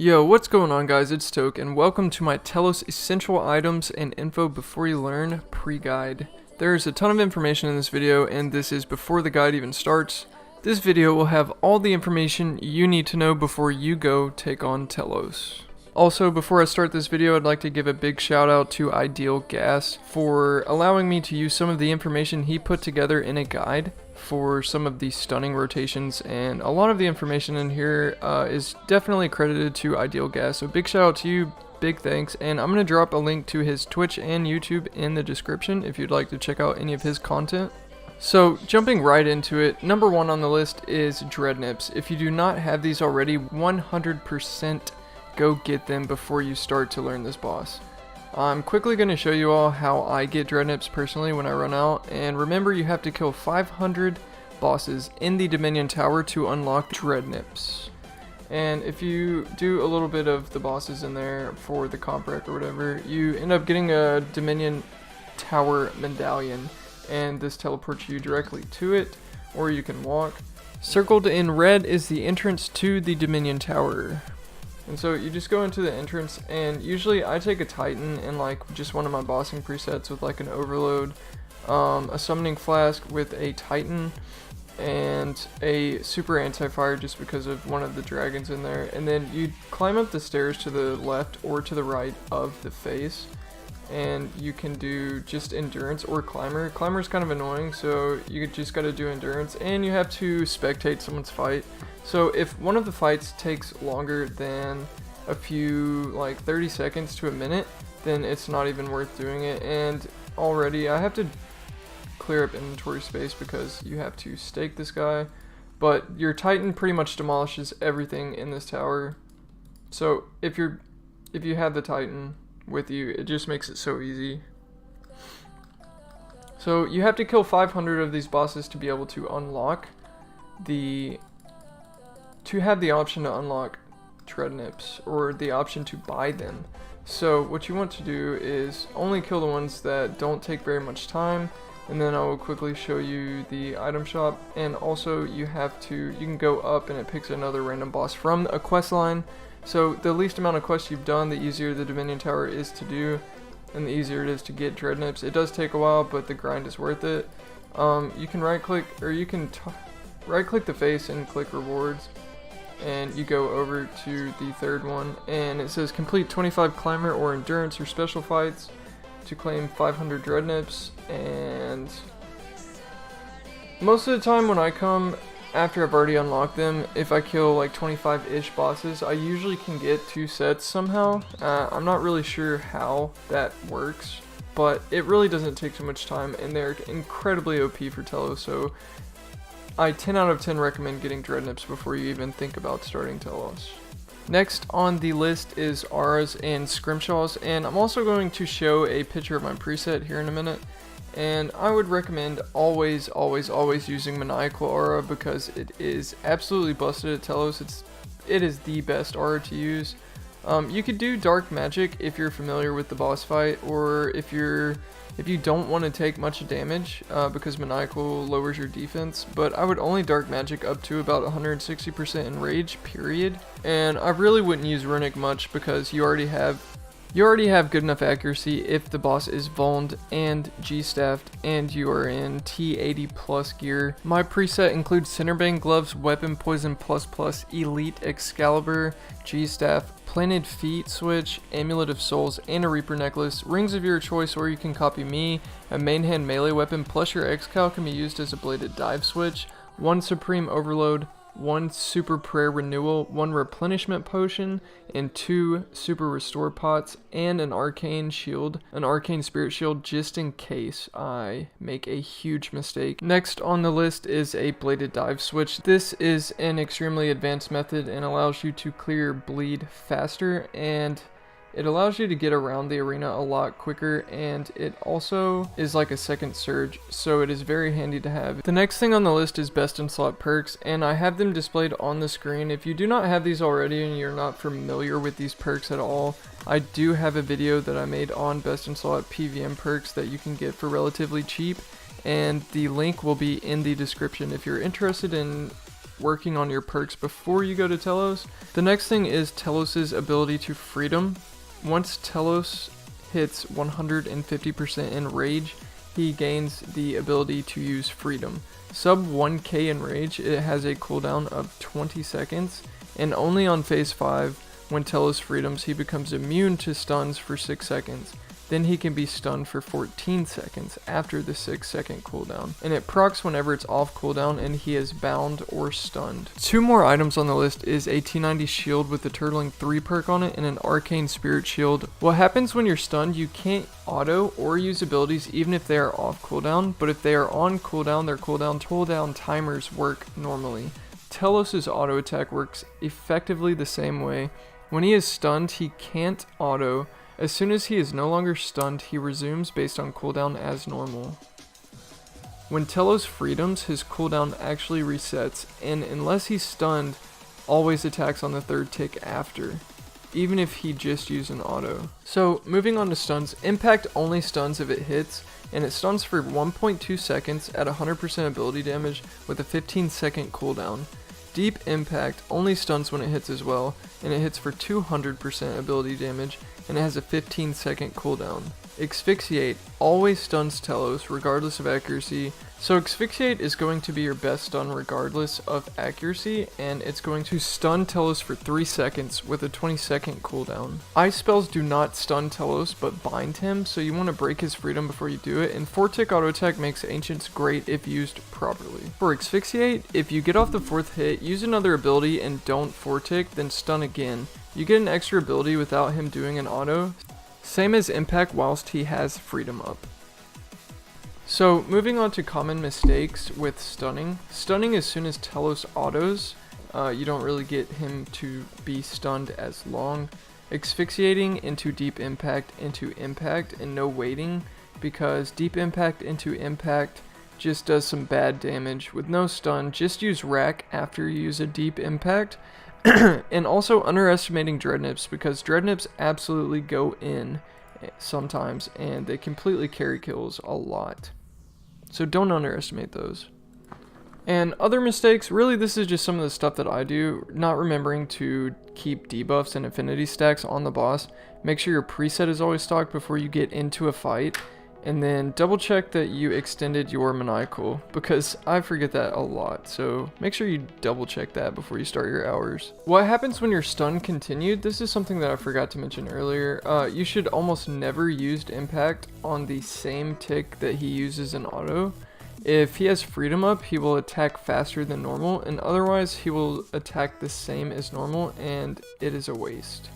Yo, what's going on guys, it's Toke, and welcome to my Telos Essential Items and Info Before You Learn pre-guide. There's a ton of information in this video, and this is before the guide even starts. This video will have all the information you need to know before you go take on Telos. Also, before I start this video, I'd like to give a big shout out to Ideal Gas for allowing me to use some of the information he put together in a guide for some of these stunning rotations, and a lot of the information in here is definitely credited to Ideal Gas, so big shout out to you, big thanks, and I'm going to drop a link to his Twitch and YouTube in the description if you'd like to check out any of his content. So jumping right into it, number one on the list is Dreadnips. If you do not have these already, 100% go get them before you start to learn this boss. I'm quickly going to show you all how I get Dreadnips personally when I run out, and remember you have to kill 500 bosses in the Dominion Tower to unlock Dreadnips. And if you do a little bit of the bosses in there for the comp rec or whatever, you end up getting a Dominion Tower Medallion, and this teleports you directly to it, or you can walk. Circled in red is the entrance to the Dominion Tower. And so you just go into the entrance, and usually I take a Titan in like just one of my bossing presets with like an overload, a summoning flask with a Titan, and a super anti-fire just because of one of the dragons in there. And then you climb up the stairs to the left or to the right of the face, and you can do just endurance or climber. Climber is kind of annoying, so you just gotta do endurance, and you have to spectate someone's fight. So if one of the fights takes longer than a few, like 30 seconds to a minute, then it's not even worth doing it. And already I have to clear up inventory space because you have to stake this guy, but your Titan pretty much demolishes everything in this tower. So if you have the Titan with you, it just makes it so easy. So you have to kill 500 of these bosses to be able to unlock to have the option to unlock Dreadnips, or the option to buy them. So what you want to do is only kill the ones that don't take very much time, and then I will quickly show you the item shop. And also you can go up and it picks another random boss from a quest line. So the least amount of quests you've done, the easier the Dominion Tower is to do, and the easier it is to get Dreadnips. It does take a while, but the grind is worth it. You can right click the face and click rewards, and you go over to the third one, and it says complete 25 climber or endurance or special fights to claim 500 Dreadnips. And most of the time when I come after I've already unlocked them, if I kill like 25-ish bosses, I usually can get 2 sets somehow. I'm not really sure how that works, but it really doesn't take too much time, and they're incredibly OP for Telos, so I 10 out of 10 recommend getting Dreadnips before you even think about starting Telos. Next on the list is Rs and Scrimshaws, and I'm also going to show a picture of my preset here in a minute. And I would recommend always using Maniacal Aura because it is absolutely busted at Telos. It is the best aura to use. You could do Dark Magic if you're familiar with the boss fight, or if you don't want to take much damage because Maniacal lowers your defense, but I would only Dark Magic up to about 160% in Rage, period. And I really wouldn't use Runic much because you already have good enough accuracy if the boss is Vulned and G-Staffed and you are in T80 plus gear. My preset includes Cinderbane Gloves, Weapon Poison ++, Elite Excalibur, G-Staff, Planted Feet Switch, Amulet of Souls, and a Reaper Necklace. Rings of your choice, or you can copy me. A main hand melee weapon plus your X-Cal can be used as a bladed dive switch. 1 Supreme Overload, 1 Super Prayer Renewal, 1 Replenishment Potion, and 2 Super Restore Pots, and an Arcane Shield, an Arcane Spirit Shield, just in case I make a huge mistake. Next on the list is a Bladed Dive Switch. This is an extremely advanced method and allows you to clear bleed faster, and it allows you to get around the arena a lot quicker, and it also is like a second surge, so it is very handy to have. The next thing on the list is best in slot perks, and I have them displayed on the screen. If you do not have these already and you're not familiar with these perks at all, I do have a video that I made on best in slot PVM perks that you can get for relatively cheap, and the link will be in the description if you're interested in working on your perks before you go to Telos. The next thing is Telos' ability to Freedom. Once Telos hits 150% in Rage, he gains the ability to use Freedom. Sub 1k in Rage, it has a cooldown of 20 seconds, and only on phase 5, when Telos Freedoms, he becomes immune to stuns for 6 seconds. Then he can be stunned for 14 seconds after the 6-second cooldown, and it procs whenever it's off cooldown and he is bound or stunned. 2 more items on the list is a T90 shield with the Turtling 3 perk on it and an Arcane Spirit shield. What happens when you're stunned, you can't auto or use abilities even if they are off cooldown, but if they are on cooldown, their cooldown timers work normally. Telos' auto attack works effectively the same way. When he is stunned, he can't auto. As soon as he is no longer stunned, he resumes based on cooldown as normal. When Telos Freedoms, his cooldown actually resets, and unless he's stunned, always attacks on the 3rd tick after, even if he just used an auto. So, moving on to stuns, Impact only stuns if it hits, and it stuns for 1.2 seconds at 100% ability damage with a 15-second cooldown. Deep Impact only stuns when it hits as well, and it hits for 200% ability damage, and it has a 15-second cooldown. Asphyxiate always stuns Telos regardless of accuracy, so Asphyxiate is going to be your best stun regardless of accuracy, and it's going to stun Telos for 3 seconds with a 20-second cooldown. Ice spells do not stun Telos but bind him, so you want to break his freedom before you do it, and 4-tick auto attack makes Ancients great if used properly. For Asphyxiate, if you get off the 4th hit, use another ability and don't 4-tick, then stun again. You get an extra ability without him doing an auto, same as Impact whilst he has Freedom up. So moving on to common mistakes with stunning. Stunning as soon as Telos autos, you don't really get him to be stunned as long. Asphyxiating into Deep Impact and no waiting, because Deep Impact into Impact just does some bad damage. With no stun, just use Rack after you use a Deep Impact. And also underestimating Dreadnips, because Dreadnips absolutely go in sometimes and they completely carry kills a lot. So don't underestimate those. And other mistakes, really this is just some of the stuff that I do, not remembering to keep debuffs and affinity stacks on the boss. Make sure your preset is always stocked before you get into a fight. And then double check that you extended your maniacal, because I forget that a lot, so make sure you double check that before you start your hours. What happens when your stun continued? This is something that I forgot to mention earlier. You should almost never use Impact on the same tick that he uses in auto. If he has Freedom up, he will attack faster than normal, and otherwise he will attack the same as normal, and it is a waste.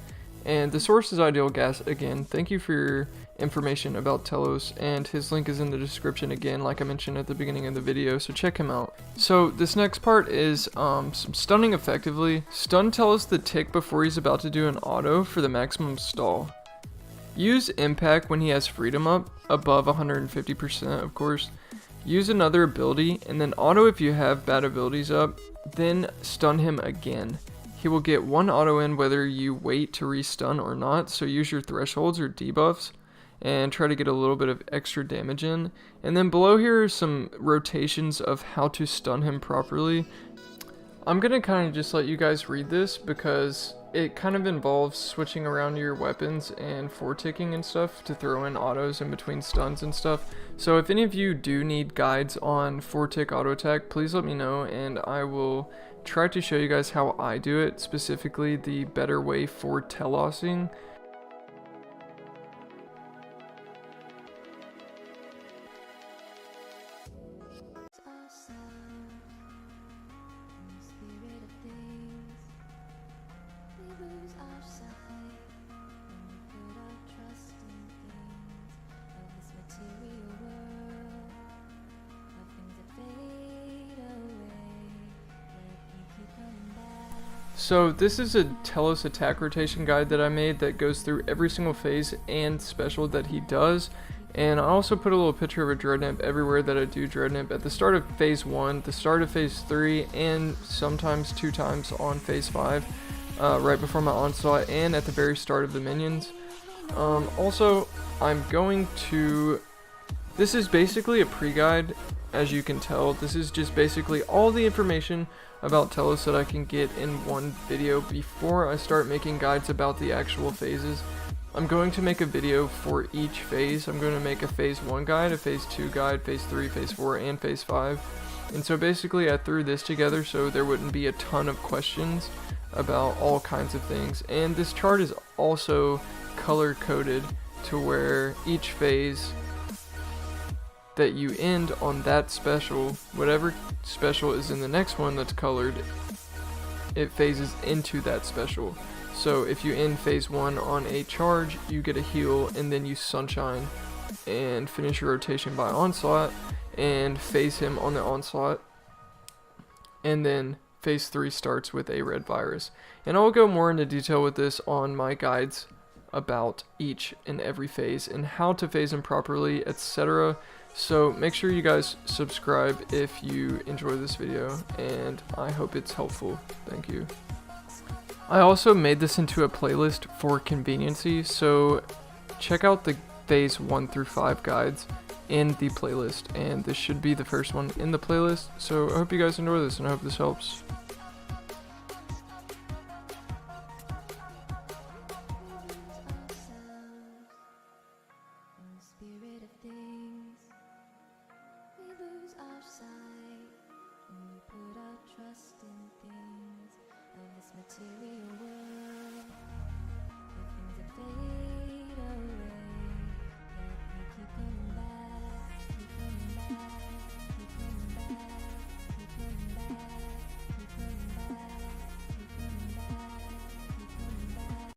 And the source is Ideal Gas. Again, thank you for your information about Telos, and his link is in the description again, like I mentioned at the beginning of the video, so check him out. So this next part is some stunning effectively. Stun Telos the tick before he's about to do an auto for the maximum stall. Use Impact when he has Freedom up, above 150% of course. Use another ability, and then auto if you have bad abilities up, then stun him again. He will get 1 auto in whether you wait to restun or not, so use your thresholds or debuffs and try to get a little bit of extra damage in. And then below here are some rotations of how to stun him properly. I'm gonna kind of just let you guys read this because it kind of involves switching around your weapons and 4-ticking and stuff to throw in autos in between stuns and stuff. So if any of you do need guides on 4-tick auto attack, please let me know and I will try to show you guys how I do it, specifically the better way for Telosing. So this is a Telos attack rotation guide that I made that goes through every single phase and special that he does. And I also put a little picture of a Dreadnip everywhere that I do Dreadnip, at the start of phase 1, the start of phase 3, and sometimes 2 times on phase 5, right before my onslaught, and at the very start of the minions. Also, I'm going to... This is basically a pre-guide as you can tell. This is just basically all the information about Telos that I can get in one video before I start making guides about the actual phases. I'm going to make a video for each phase. I'm going to make a phase 1 guide, a phase 2 guide, phase 3, phase 4, and phase 5. And so basically I threw this together so there wouldn't be a ton of questions about all kinds of things. And this chart is also color coded to where each phase that you end on that special, whatever special is in the next one that's colored, it phases into that special. So if you end phase 1 on a charge, you get a heal, and then you sunshine and finish your rotation by onslaught and phase him on the onslaught, and then phase 3 starts with a red virus. And I'll go more into detail with this on my guides about each and every phase and how to phase them properly, etc. So make sure you guys subscribe if you enjoy this video, and I hope it's helpful. Thank you. I also made this into a playlist for conveniency, so check out the phase 1 through 5 guides in the playlist, and this should be the first one in the playlist. So I hope you guys enjoy this, and I hope this helps. Material world.